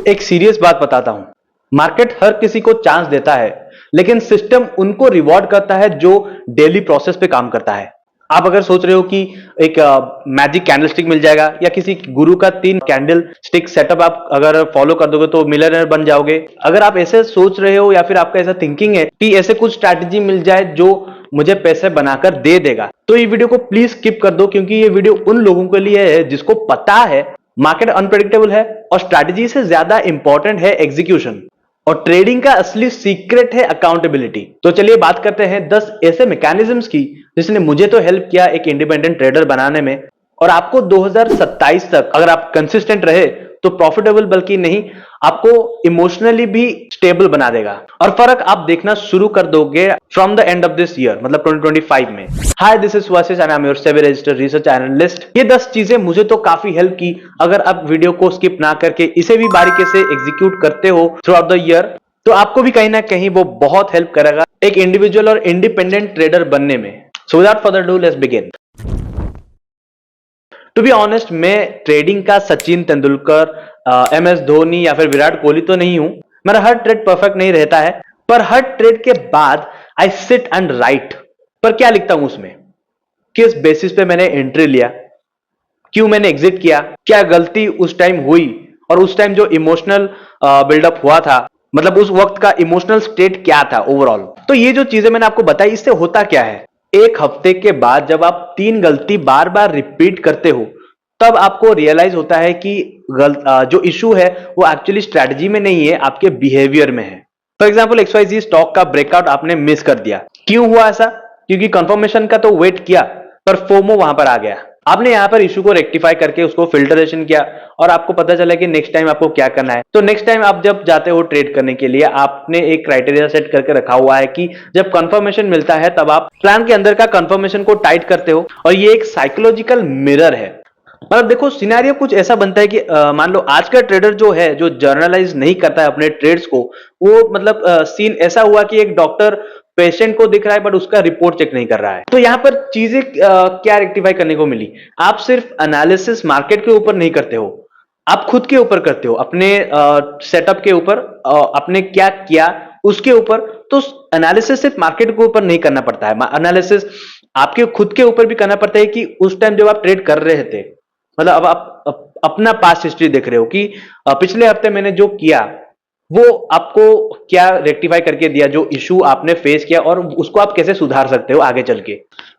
एक सीरियस बात बताता हूं, मार्केट हर किसी को चांस देता है, लेकिन सिस्टम उनको रिवॉर्ड करता है जो डेली प्रोसेस पे काम करता है। आप अगर सोच रहे हो कि एक मैजिक कैंडल स्टिक मिल जाएगा या किसी गुरु का 3 कैंडल स्टिक सेटअप आप अगर फॉलो कर दोगे तो मिलियनर बन जाओगे, अगर आप ऐसे सोच रहे हो या फिर आपका ऐसा थिंकिंग है कि ऐसे कुछ स्ट्रैटेजी मिल जाए जो मुझे पैसे बनाकर दे देगा, तो ये वीडियो को प्लीज स्किप कर दो, क्योंकि ये वीडियो उन लोगों के लिए है जिसको पता है मार्केट अनप्रेडिक्टेबल है और स्ट्रैटेजी से ज्यादा इंपॉर्टेंट है एग्जीक्यूशन, और ट्रेडिंग का असली सीक्रेट है अकाउंटेबिलिटी। तो चलिए बात करते हैं 10 ऐसे मैकेनिज्म्स की जिसने मुझे तो हेल्प किया एक इंडिपेंडेंट ट्रेडर बनाने में, और आपको 2027 तक अगर आप कंसिस्टेंट रहे तो प्रॉफिटेबल बल्कि नहीं, आपको इमोशनली भी स्टेबल बना देगा और फर्क आप देखना शुरू कर दोगे from the end of this year, मतलब 2025 में। Hi, this is Subhashish and I am your SEBI registered research analyst. ये 10 चीजें मुझे तो काफी हेल्प की। अगर आप वीडियो को स्किप ना करके इसे भी बारीकी से एग्जीक्यूट करते हो थ्रू आउट द ईयर, तो आपको भी कहीं ना कहीं वो बहुत हेल्प करेगा एक इंडिविजुअल और इंडिपेंडेंट ट्रेडर बनने में। So without further do, let's begin. To be honest, मैं ट्रेडिंग का सचिन तेंदुलकर, MS धोनी या फिर विराट कोहली तो नहीं हूं। मेरा हर ट्रेड परफेक्ट नहीं रहता है, पर हर ट्रेड के बाद आई सिट एंड राइट पर क्या लिखता हूं उसमें, किस बेसिस पे मैंने एंट्री लिया, क्यों मैंने एग्जिट किया, क्या गलती उस टाइम हुई, और उस टाइम जो इमोशनल बिल्डअप हुआ था, मतलब उस वक्त का इमोशनल स्टेट क्या था ओवरऑल। तो ये जो चीजें मैंने आपको बताई, इससे होता क्या है, एक हफ्ते के बाद जब आप 3 गलती बार बार रिपीट करते हो, तब आपको रियलाइज होता है कि जो इशू है वो एक्चुअली स्ट्रेटजी में नहीं है, आपके बिहेवियर में है। फॉर एग्जाम्पल, XYZ स्टॉक का ब्रेकआउट आपने मिस कर दिया। क्यों हुआ ऐसा? क्योंकि कंफर्मेशन का तो वेट किया, पर फोमो वहां पर आ गया। आपने यहां पर इशू को रेक्टिफाई करके उसको फिल्टरेशन किया और आपको पता चला कि नेक्स्ट टाइम आपको क्या करना है। तो नेक्स्ट टाइम आप जब जाते हो ट्रेड करने के लिए, आपने एक क्राइटेरिया सेट करके रखा हुआ है कि जब कंफर्मेशन मिलता है तब आप प्लान के अंदर का कंफर्मेशन को टाइट करते हो, और ये एक साइकोलॉजिकल मिरर है। मतलब देखो, सिनेरियो कुछ ऐसा बनता है कि मान लो आज का ट्रेडर जो है, जो जर्नलाइज नहीं करता है अपने ट्रेड्स को, वो मतलब सीन ऐसा हुआ कि एक डॉक्टर पेशेंट को दिख रहा है बट उसका रिपोर्ट चेक नहीं कर रहा है। तो यहां पर चीजें क्या रेक्टिफाई करने को मिली, आप सिर्फ एनालिसिस मार्केट के ऊपर नहीं करते हो, आप खुद के ऊपर करते हो, अपने सेटअप के ऊपर, अपने क्या किया उसके ऊपर। तो एनालिसिस सिर्फ मार्केट के ऊपर नहीं करना पड़ता है, एनालिसिस आपके खुद के ऊपर भी करना पड़ता है कि उस टाइम जब आप ट्रेड कर रहे थे, मतलब अब आप अपना पास्ट हिस्ट्री देख रहे हो कि पिछले हफ्ते मैंने जो किया वो आपको क्या रेक्टिफाई करके दिया, जो इशू आपने फेस किया, और उसको आप कैसे सुधार सकते हो आगे चल के।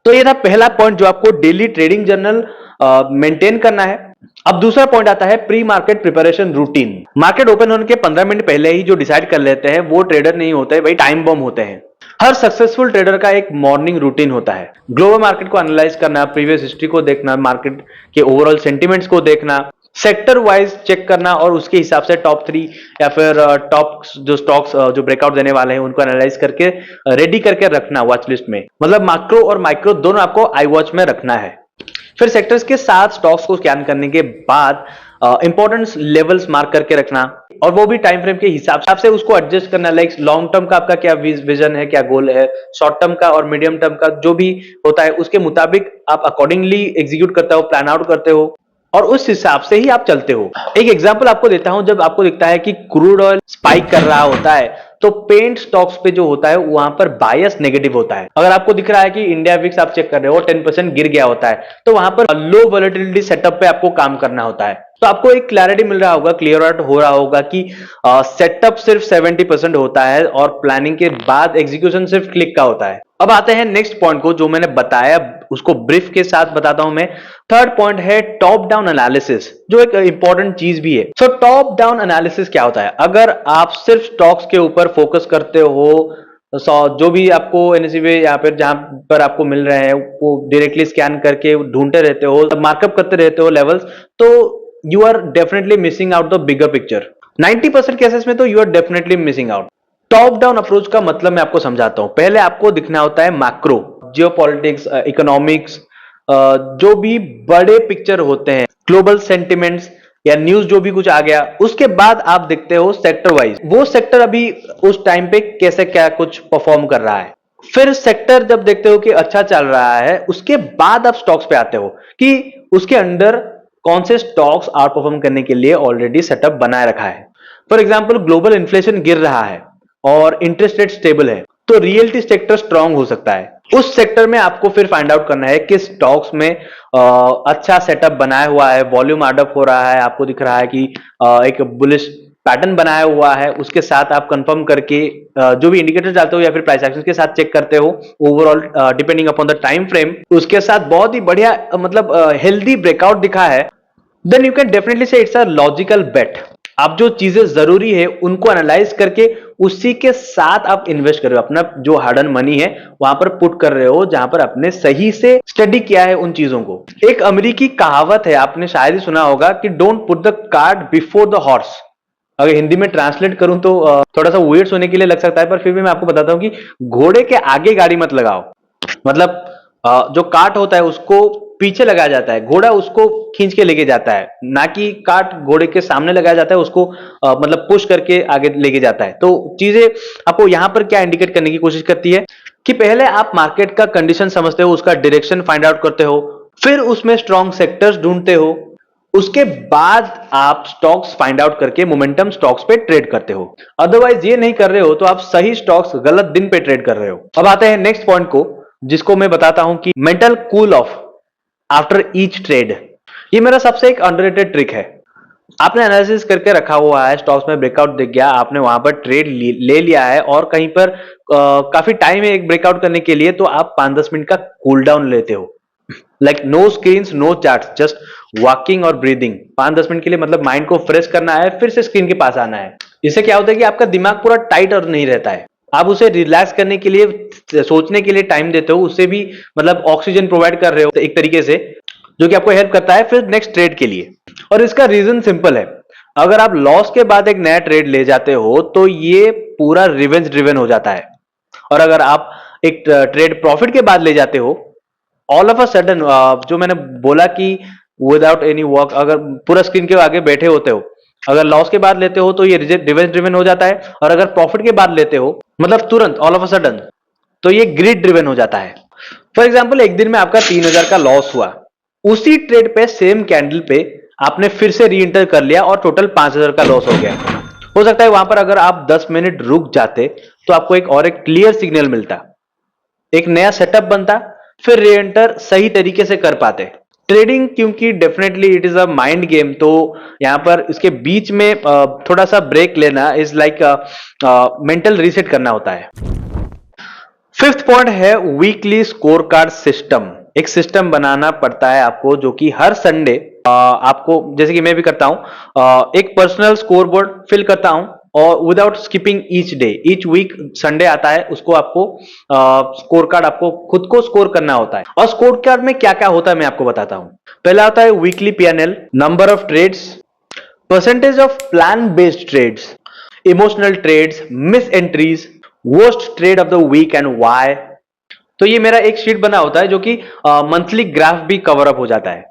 तो ये था पहला पॉइंट जो आपको डेली ट्रेडिंग जर्नल मेंटेन करना है। अब दूसरा पॉइंट आता है pre market preparation routine. Market open होने के 15 मिनट पहले ही जो डिसाइड कर लेते हैं वो ट्रेडर नहीं होते भाई, टाइम बम होते हैं। हर सक्सेसफुल ट्रेडर का एक मॉर्निंग रूटीन होता है, ग्लोबल मार्केट को एनालाइज करना, प्रीवियस हिस्ट्री को देखना, मार्केट के ओवरऑल सेंटिमेंट्स को देखना, सेक्टर वाइज चेक करना, और उसके हिसाब से टॉप 3 या फिर टॉप जो स्टॉक्स जो ब्रेकआउट देने वाले हैं उनको एनालाइज करके रेडी करके रखना वॉच लिस्ट में। मतलब मैक्रो और माइक्रो दोनों आपको आई वॉच में रखना है। फिर सेक्टर्स के साथ स्टॉक्स को स्कैन करने के बाद इंपॉर्टेंट लेवल्स मार्क करके रखना, और वो भी टाइम फ्रेम के हिसाब से उसको एडजस्ट करना। लाइक लॉन्ग टर्म का आपका क्या विजन है, क्या गोल है, शॉर्ट टर्म का और मीडियम टर्म का जो भी होता है उसके मुताबिक आप अकॉर्डिंगली एग्जीक्यूट करते हो, प्लान आउट करते हो, और उस हिसाब से ही आप चलते हो। एक एग्जांपल आपको देता हूं, जब आपको दिखता है कि क्रूड ऑयल स्पाइक कर रहा होता है, तो पेंट स्टॉक्स पे जो होता है वहां पर बायस नेगेटिव होता है। अगर आपको दिख रहा है कि इंडिया विक्स आप चेक कर रहे हो 10% गिर गया होता है, तो वहां पर लो वोलेटिलिटी सेटअप पे आपको काम करना होता है। तो आपको एक क्लैरिटी मिल रहा होगा, क्लियर आउट हो रहा होगा कि सेटअप सिर्फ 70% होता है और प्लानिंग के बाद एग्जीक्यूशन सिर्फ क्लिक का होता है। अब आते हैं नेक्स्ट पॉइंट को, जो मैंने बताया उसको ब्रीफ के साथ बताता हूं मैं। थर्ड पॉइंट है टॉप डाउन एनालिसिस, जो एक इंपॉर्टेंट चीज भी है। सो टॉप डाउन एनालिसिस क्या होता है? अगर आप सिर्फ स्टॉक्स के ऊपर फोकस करते हो, जो भी आपको NSE पे यहाँ पर जहां पर आपको मिल रहे हैं वो डायरेक्टली स्कैन करके ढूंढते रहते हो, मार्कअप करते रहते हो लेवल्स, तो you are definitely missing out the bigger picture. 90% cases में तो you are definitely missing out. Top down approach का मतलब मैं आपको समझाता हूं। पहले आपको दिखना होता है मैक्रो, जियोपॉलिटिक्स, इकोनॉमिक्स, जो भी बड़े पिक्चर होते हैं, ग्लोबल सेंटिमेंट्स या न्यूज जो भी कुछ आ गया, उसके बाद आप देखते हो सेक्टर वाइज, वो सेक्टर अभी उस टाइम पे कैसे क्या कुछ परफॉर्म कर रहा है। फिर सेक्टर जब देखते हो कि अच्छा चल रहा है, उसके बाद आप स्टॉक्स पे आते हो कि उसके अंडर कौन से स्टॉक्स आउट परफॉर्म करने के लिए ऑलरेडी सेटअप बनाए रखा है। फॉर एग्जाम्पल ग्लोबल इन्फ्लेशन गिर रहा है और इंटरेस्ट रेट स्टेबल है, तो रियलिटी सेक्टर स्ट्रांग हो सकता है। उस सेक्टर में आपको फिर फाइंड आउट करना है कि स्टॉक्स में अच्छा सेटअप बनाया हुआ है, वॉल्यूम एडअप हो रहा है, आपको दिख रहा है कि एक बुलिश पैटर्न बनाया हुआ है। उसके साथ आप कंफर्म करके जो भी इंडिकेटर डालते हो या फिर प्राइस एक्शन के साथ चेक करते हो overall depending upon the time frame, उसके साथ बहुत ही बढ़िया मतलब हेल्दी ब्रेकआउट दिखा है, देन यू कैन डेफिनेटली से इट्स अ लॉजिकल बेट। आप जो चीजें जरूरी है उनको एनालाइज करके उसी के साथ आप इन्वेस्ट कर रहे हो, अपना जो हार्ड अर्न मनी है वहां पर पुट कर रहे हो, जहां पर आपने सही से स्टडी किया है उन चीजों को। एक अमेरिकी कहावत है, आपने शायद ही सुना होगा कि don't put the cart before the horse. अगर हिंदी में ट्रांसलेट करूं तो थोड़ा सा वेट्स होने के लिए लग सकता है, पर फिर भी मैं आपको बताता हूं कि घोड़े के आगे गाड़ी मत लगाओ। मतलब जो कार्ट होता है उसको पीछे लगाया जाता है, घोड़ा उसको खींच के लेके जाता है, ना कि कार्ट घोड़े के सामने लगाया जाता है, उसको मतलब पुश करके आगे लेके जाता है। तो चीजें आपको यहां पर क्या इंडिकेट करने की कोशिश करती है कि पहले आप मार्केट का कंडीशन समझते हो, उसका डायरेक्शन फाइंड आउट करते हो, फिर उसमें स्ट्रॉन्ग सेक्टर्स ढूंढते हो, उसके बाद आप स्टॉक्स फाइंड आउट करके मोमेंटम स्टॉक्स पे ट्रेड करते हो। अदरवाइज ये नहीं कर रहे हो तो आप सही स्टॉक्स गलत दिन पे ट्रेड कर रहे हो। अब आते हैं नेक्स्ट पॉइंट को, जिसको मैं बताता हूं कि mental cool off after each trade. ये मेरा सबसे एक अंडररेटेड ट्रिक है। आपने एनालिसिस करके रखा हुआ है, स्टॉक्स में ब्रेकआउट दिख गया, आपने वहां पर ट्रेड ले लिया है और कहीं पर काफी टाइम है एक ब्रेकआउट करने के लिए, तो आप 5-10 मिनट का कूल डाउन लेते हो। Like no screens no charts, just walking और ब्रीदिंग। 5-10 मिनट के लिए मतलब माइंड को फ्रेश करना है, फिर से स्क्रीन के पास आना है। इससे क्या होता है कि आपका दिमाग पूरा टाइट और नहीं रहता है, आप उसे रिलैक्स करने के लिए, सोचने के लिए टाइम देते हो, उससे भी मतलब ऑक्सीजन प्रोवाइड कर रहे हो एक तरीके से, जो कि आपको हेल्प करता है फिर नेक्स्ट ट्रेड के लिए। और इसका रीजन सिंपल है, अगर आप लॉस के बाद एक नया ट्रेड ले जाते हो तो ये पूरा रिवेंज ड्रिवन हो जाता है, और अगर आप एक ट्रेड प्रॉफिट के बाद ले जाते हो, ऑल ऑफ अ सडन जो मैंने बोला कि विदाउट एनी वर्क, अगर पूरा स्क्रीन के आगे बैठे होते हो, अगर लॉस के बाद लेते हो तो ये रिवेंज ड्रिवन हो जाता है, और अगर प्रॉफिट के बाद लेते हो मतलब तुरंत ऑल ऑफ अ सडन, तो ये ग्रिड ड्रिवन हो जाता है। फॉर एग्जाम्पल एक दिन में आपका 3,000 का लॉस हुआ, उसी ट्रेड पे सेम कैंडल पे आपने फिर से री एंटर कर लिया और टोटल 5,000 का लॉस हो गया। हो सकता है वहां पर अगर आप 10 मिनट रुक जाते तो आपको एक क्लियर सिग्नल मिलता, एक नया सेटअप बनता, फिर री एंटर सही तरीके से कर पाते। ट्रेडिंग क्योंकि definitely it is a mind game, तो यहां पर इसके बीच में थोड़ा सा ब्रेक लेना इज लाइक मेंटल रीसेट करना होता है। फिफ्थ पॉइंट है वीकली स्कोर कार्ड सिस्टम। एक सिस्टम बनाना पड़ता है आपको, जो कि हर संडे आपको, जैसे कि मैं भी करता हूं, एक पर्सनल स्कोर बोर्ड फिल करता हूं और without skipping each day, each week Sunday आता है, उसको आपको स्कोर कार्ड आपको खुद को स्कोर करना होता है। और स्कोर कार्ड में क्या क्या होता है मैं आपको बताता हूं। पहला होता है weekly PNL, number of trades, percentage of plan based trades, emotional trades, miss entries, worst trade of the week and why. तो ये मेरा एक शीट बना होता है जो कि मंथली ग्राफ भी कवर अप हो जाता है।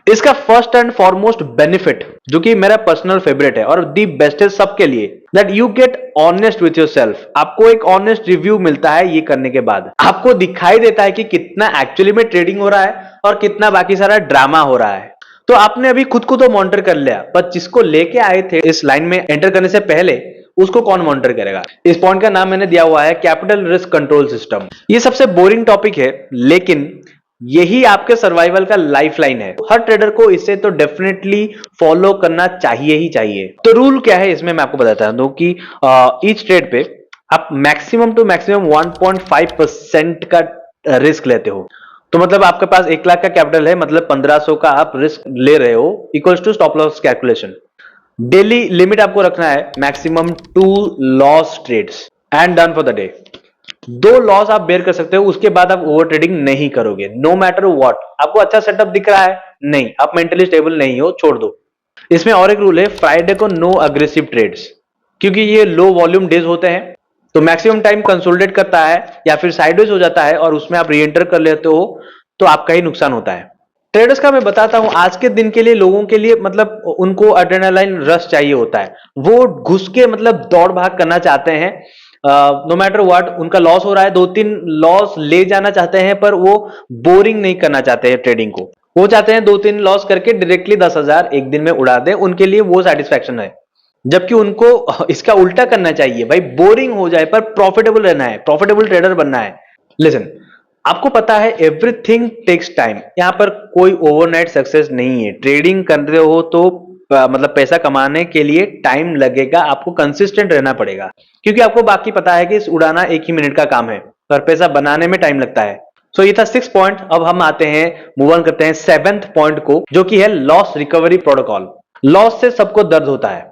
इसका फर्स्ट एंड फॉरमोस्ट बेनिफिट, जो कि मेरा पर्सनल फेवरेट है और दी बेस्ट है सबके लिए, that you get honest with yourself. आपको एक ऑनेस्ट रिव्यू मिलता है, ये करने के बाद आपको दिखाई देता है कि कितना एक्चुअली में ट्रेडिंग हो रहा है और कितना बाकी सारा ड्रामा हो रहा है। तो आपने अभी खुद को तो मॉनिटर कर लिया, पर जिसको लेके आए थे इस लाइन में एंटर करने से पहले, उसको कौन मॉनिटर करेगा। इस पॉइंट का नाम मैंने दिया हुआ है कैपिटल रिस्क कंट्रोल सिस्टम। ये सबसे बोरिंग टॉपिक है, लेकिन यही आपके सर्वाइवल का लाइफलाइन है। हर ट्रेडर को इसे तो डेफिनेटली फॉलो करना चाहिए ही चाहिए। तो रूल क्या है इसमें मैं आपको बताता हूं कि ईच ट्रेड पे आप मैक्सिमम टू मैक्सिमम 1.5% का रिस्क लेते हो। तो मतलब आपके पास 1 लाख का कैपिटल है, मतलब 1500 का आप रिस्क ले रहे हो, equals to stop loss calculation. Daily limit आपको रखना है maximum 2 loss trades and done for the day. 2 loss आप बेयर कर सकते हो, उसके बाद आप ओवर ट्रेडिंग नहीं करोगे, नो मैटर व्हाट। आपको अच्छा सेटअप दिख रहा है, नहीं, आप मेंटली स्टेबल नहीं हो, छोड़ दो। इसमें और एक रूल है, फ्राइडे को नो अग्रेसिव ट्रेड्स, क्योंकि ये लो वॉल्यूम डेज होते हैं, तो मैक्सिमम टाइम कंसोलिडेट करता है या फिर साइडवेज हो जाता है और उसमें आप री एंटर कर लेते हो तो आपका ही नुकसान होता है। ट्रेडर्स का मैं बताता हूं, आज के दिन के लिए लोगों के लिए मतलब उनको एड्रेनालाइन रश चाहिए होता है, वो घुस के मतलब दौड़ भाग करना चाहते हैं, नो मैटर व्हाट। उनका लॉस हो रहा है, 2-3 लॉस ले जाना चाहते हैं, पर वो बोरिंग नहीं करना चाहते हैं ट्रेडिंग को। वो चाहते हैं 2-3 लॉस करके डायरेक्टली 10,000 एक दिन में उड़ा दें, उनके लिए वो सेटिस्फैक्शन है। जबकि उनको इसका उल्टा करना चाहिए भाई, बोरिंग हो जाए पर प्रॉफिटेबल रहना है, प्रॉफिटेबल ट्रेडर बनना है। लिसन, आपको पता है एवरीथिंग टेक्स टाइम, यहां पर कोई ओवरनाइट सक्सेस नहीं है। ट्रेडिंग कर रहे हो तो मतलब पैसा कमाने के लिए टाइम लगेगा, आपको कंसिस्टेंट रहना पड़ेगा, क्योंकि आपको बाकी पता है कि इस उड़ाना 1 ही मिनट का काम है, पर पैसा बनाने में टाइम लगता है। सो ये था 6 पॉइंट। अब हम आते हैं, मूव ऑन करते हैं 7th पॉइंट को, जो कि है लॉस रिकवरी प्रोटोकॉल। लॉस से सबको दर्द होता है,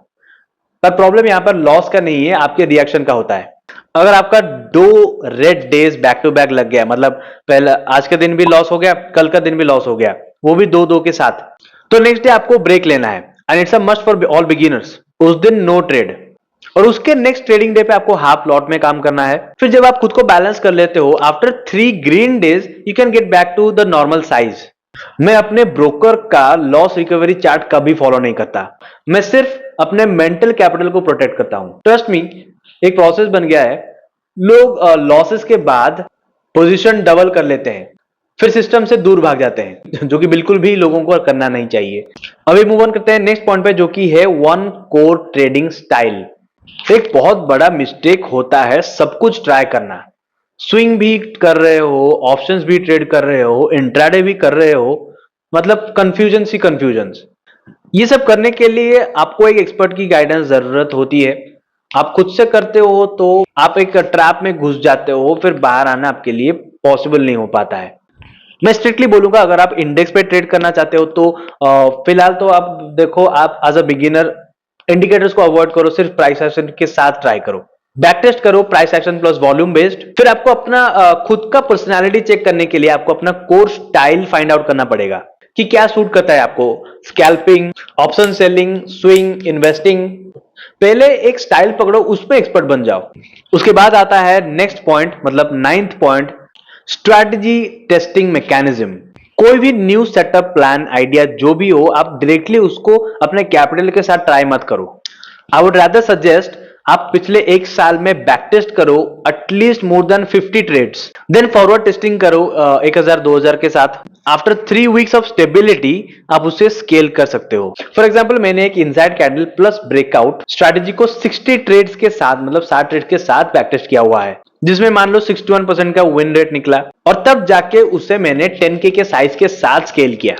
पर प्रॉब्लम यहां पर लॉस का नहीं है, आपके रिएक्शन का होता है। अगर आपका 2 red days back to back लग गया, मतलब पहले आज का दिन भी लॉस हो गया, कल का दिन भी लॉस हो गया, वो भी 2-2 के साथ, तो नेक्स्ट डे आपको ब्रेक लेना है, and it's a must for all beginners. उस दिन नो ट्रेड, और उसके नेक्स्ट ट्रेडिंग डे पे आपको हाफ लॉट में काम करना है। फिर जब आप खुद को बैलेंस कर लेते हो, after 3 green days you can get back to the normal size. मैं अपने ब्रोकर का लॉस रिकवरी चार्ट कभी फॉलो नहीं करता, मैं सिर्फ अपने मेंटल कैपिटल को प्रोटेक्ट करता हूं। ट्रस्ट मी, एक प्रोसेस बन गया है। लोग लॉसेस के बाद पोजीशन डबल कर लेते हैं, फिर सिस्टम से दूर भाग जाते हैं, जो कि बिल्कुल भी लोगों को करना नहीं चाहिए। अभी मूव ऑन करते हैं नेक्स्ट पॉइंट पे, जो कि है वन कोर ट्रेडिंग स्टाइल। एक बहुत बड़ा मिस्टेक होता है सब कुछ ट्राई करना। स्विंग भी कर रहे हो, ऑप्शंस भी ट्रेड कर रहे हो, इंट्राडे भी कर रहे हो, मतलब कंफ्यूजन ही कंफ्यूजन। ये सब करने के लिए आपको एक एक्सपर्ट की गाइडेंस जरूरत होती है। आप खुद से करते हो तो आप एक ट्रैप में घुस जाते हो, फिर बाहर आना आपके लिए पॉसिबल नहीं हो पाता है। मैं स्ट्रिक्टली बोलूंगा, अगर आप इंडेक्स पे ट्रेड करना चाहते हो तो फिलहाल तो आप देखो, आप एज अ बिगिनर इंडिकेटर्स को अवॉइड करो, सिर्फ प्राइस एक्शन के साथ ट्राई करो। बैक टेस्ट करो, price action plus volume based. फिर आपको अपना खुद का पर्सनैलिटी चेक करने के लिए आपको अपना कोर स्टाइल फाइंड आउट करना पड़ेगा कि क्या सूट करता है आपको। Scalping, option selling, swing, investing. पहले एक स्टाइल पकड़ो, उसमें एक्सपर्ट बन जाओ। उसके बाद आता है नेक्स्ट पॉइंट, मतलब 9th point, strategy testing mechanism. कोई भी न्यू सेटअप, प्लान, आइडिया जो भी हो, आप डायरेक्टली उसको अपने कैपिटल के साथ ट्राई मत करो। आई वुड रादर सजेस्ट आप पिछले 1 साल में बैक टेस्ट करो at least more than 50 trades, then forward testing करो 1,000-2,000 के साथ। आफ्टर 3 वीक्स ऑफ स्टेबिलिटी आप उसे स्केल कर सकते हो। फॉर एग्जांपल, मैंने एक inside candle plus breakout strategy को 60 ट्रेड्स के साथ, मतलब 60 ट्रेड के साथ बैक टेस्ट किया हुआ है, जिसमें मान लो 61% का विन रेट निकला, और तब जाके उसे मैंने 10K के साइज के साथ स्केल किया।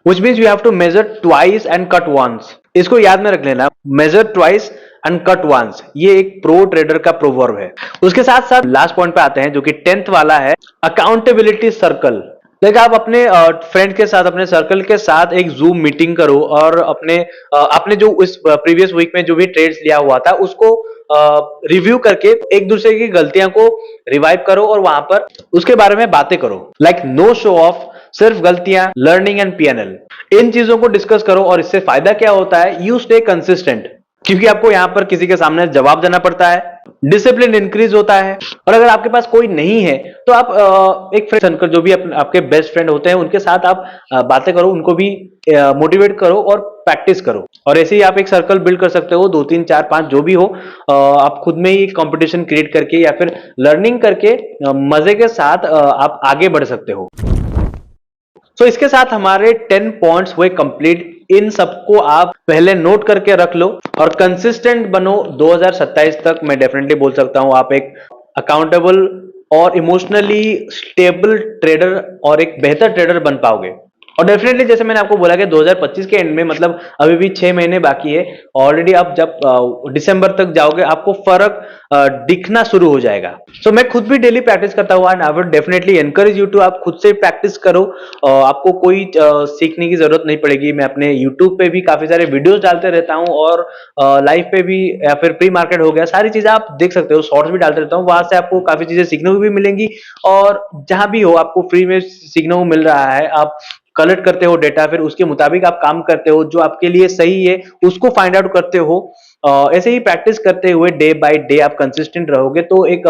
Which means you have to measure twice and cut once. इसको याद में रख लेना, measure twice and cut once, ये एक प्रो ट्रेडर का प्रोवर्ब है। उसके साथ साथ लास्ट पॉइंट पे आते हैं, जो कि 10th वाला है, अकाउंटेबिलिटी सर्कल। लाइक आप अपने फ्रेंड के साथ, अपने सर्कल के साथ एक जूम मीटिंग करो, और आपने जो इस प्रीवियस वीक में जो भी ट्रेड्स लिया हुआ था उसको रिव्यू करके एक दूसरे की गलतियां को रिवाइव करो, और वहां पर उसके बारे में बातें करो। लाइक नो शो ऑफ, सिर्फ गलतियां, लर्निंग एंड पीएनएल, इन चीजों को डिस्कस करो। और इससे फायदा क्या होता है, यू स्टे कंसिस्टेंट, क्योंकि आपको यहां पर किसी के सामने जवाब देना पड़ता है, डिसिप्लिन इंक्रीज होता है। और अगर आपके पास कोई नहीं है तो आप एक फ्रेंड सर्कल, जो भी आपके बेस्ट फ्रेंड होते हैं, उनके साथ आप बातें करो, उनको भी मोटिवेट करो और प्रैक्टिस करो। और ऐसे ही आप एक सर्कल बिल्ड कर सकते हो, 2-3-4-5 जो भी हो। आप खुद में ही कंपटीशन क्रिएट करके या फिर लर्निंग करके मजे के साथ आप आगे बढ़ सकते हो। तो इसके साथ हमारे 10 पॉइंट्स हुए कंप्लीट। इन सबको आप पहले नोट करके रख लो और कंसिस्टेंट बनो। 2027 तक मैं डेफिनेटली बोल सकता हूं आप एक अकाउंटेबल और इमोशनली स्टेबल ट्रेडर और एक बेहतर ट्रेडर बन पाओगे। और डेफिनेटली जैसे मैंने आपको बोला कि 2025 के एंड में, मतलब अभी भी 6 महीने बाकी है, ऑलरेडी आप जब दिसंबर तक जाओगे आपको फर्क दिखना शुरू हो जाएगा। तो मैं खुद भी डेली प्रैक्टिस करता हुआ, and I would definitely encourage you to, आप खुद से प्रैक्टिस करो। आपको कोई सीखने की जरूरत नहीं पड़ेगी। मैं अपने यूट्यूब पे भी काफी सारे वीडियोस डालते रहता हूँ, और लाइव पे भी, या फिर प्री मार्केट हो गया, सारी चीजें आप देख सकते हो। शॉर्ट्स भी डालते रहता हूँ, वहां से आपको काफी चीजें सीखने को भी मिलेंगी। और जहां भी हो आपको फ्री में सीखने को मिल रहा है, आप कलेक्ट करते हो डेटा, फिर उसके मुताबिक आप काम करते हो, जो आपके लिए सही है उसको फाइंड आउट करते हो। ऐसे ही प्रैक्टिस करते हुए डे बाय डे आप कंसिस्टेंट रहोगे, तो एक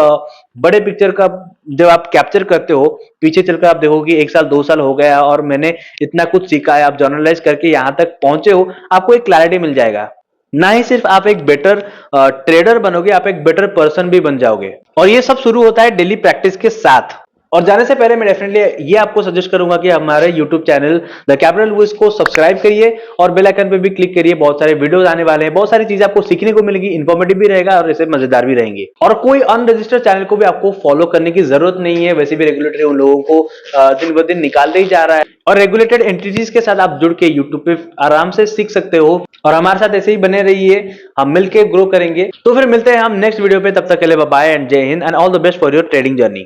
बड़े पिक्चर का जब आप कैप्चर करते हो, पीछे चलकर आप देखोगे 1 साल 2 साल हो गया और मैंने इतना कुछ सीखा है, आप जर्नलाइज करके यहां तक पहुंचे हो, आपको एक क्लैरिटी मिल जाएगा। ना ही सिर्फ आप एक बेटर ट्रेडर बनोगे, आप एक बेटर पर्सन भी बन जाओगे। और ये सब शुरू होता है डेली प्रैक्टिस के साथ। और जाने से पहले मैं डेफिनेटली ये आपको सजेस्ट करूंगा कि हमारे YouTube channel the capital voice को सब्सक्राइब करिए और बेल आइकन पे भी क्लिक करिए। बहुत सारे वीडियोस आने वाले हैं, बहुत सारी चीजें आपको सीखने को मिलेगी, इन्फॉर्मेटिव भी रहेगा और ऐसे मजेदार भी रहेंगे। और कोई अनरजिस्टर्ड चैनल को भी आपको फॉलो करने की जरूरत नहीं है, वैसे भी रेगुलेटरी उन लोगों को दिन ब दिन निकालते ही जा रहा है। और रेगुलेटेड एंटिटीज के साथ आप जुड़ के यूट्यूब पे आराम से सीख सकते हो। और हमारे साथ ऐसे ही बने रहिए, हम मिलके ग्रो करेंगे। तो फिर मिलते हैं हम नेक्स्ट वीडियो पे, तब तक के लिए बाय बाय एंड जय Hind and all the best for your trading journey.